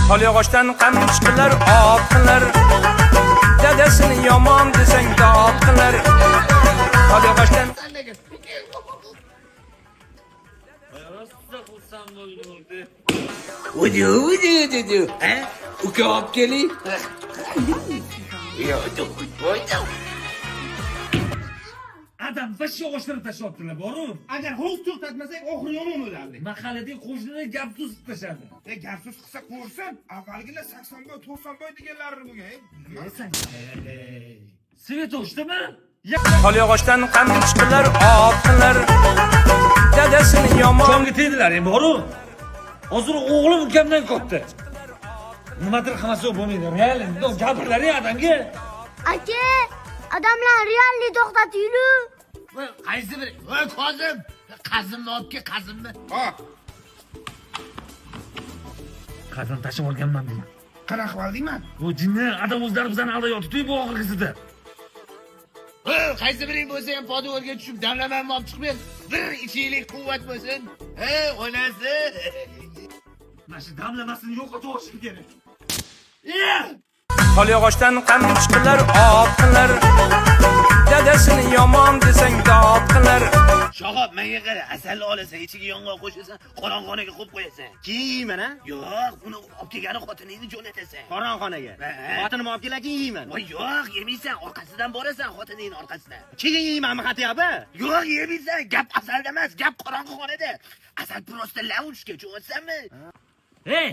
Qolyog'ochdan qamchiqlar otqilar. Dadasini yomon desang dotqilar. Qolyog'ochdan Udu. Uka olib keling. Adam başı yog'ochlarni tashlabdilar, boru. Agar hovuz to'xtatmasak, oxiri yomon o'lardi. Mahalladagi qo'shnilar gap tuzib tashadi. Gap so'z qilsa ko'rsin, avvalgilar 80 boy, 90 boy deganlari bo'lgan. Sen Sveto'shdimi? Qolyog'ochdan qamchiqlar otqilar. Dadasini yomon Jonga tegdilar, boru. Hozir o'g'lim ukamdan katta. Nimadir qilmasa bo'lmaydi. Real, gapirlar adamga. Aka, odamlar realni to'xtatayli. Voy, qaysi biri? Voy, Kozim. Qazimni olib kel, qazimni. Ha, Qazim tashib olganman deyman. qanaqa qildingman? Bu jinni adam o'zlari bizani aldayotdi bu oxirgisida. Voy, qaysi biring bo'lsa ham podavorga tushib damlamanni olib chiqib ber. Bir ichinglik quvvat bo'lsin. Onasi. Mana shu damlamasini yo'qotib olishim kerak. Qolyog'ochdan qamchiqlar otqilar. Dadasini yomon desang dotqilar. Shoxob, menga qara, asalni olasan, ichiga yong'oq qo'shasan, qorong'onaga qo'yib qo'yasan. Keyin yeyman, ha? Yo'q, uni olib kelgani xotiningni jo'natasan. Qorong'onaga. Xotinimni olib kelar keyin yeyman. Voy, yo'q, yemaysan, orqasidan borasan, xotiningning orqasidan. Keyin yeymanmi xatyapti? Yo'q, yemaysan, gap asalda emas, gap qorong'onada. Asal prosta lavushga, tushunsanmi? Hey,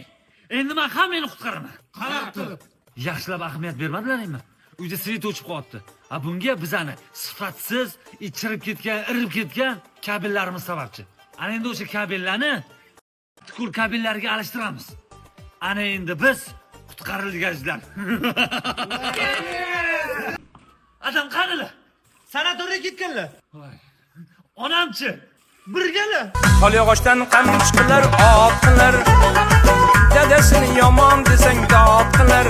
endi men hammani qutqaraman. Qarab turib. Yaxshilab ahamiyat bermadilaringmi? Uyda svet o'chib qolibdi. Bunga bizani sifatsiz, ichirib ketgan, irib ketgan kabellarimiz sababchi. Ana endi o'sha kabellarni tukul kabellarga alishtiramiz. Ana endi biz qutqarilganlar. Adam qanilar? Sanatoriyaga ketganlar. Onamchi? Birgalar. Qolyog'ochdan qamchiqlar otqilar. Dadasini yomon desang dotqilar.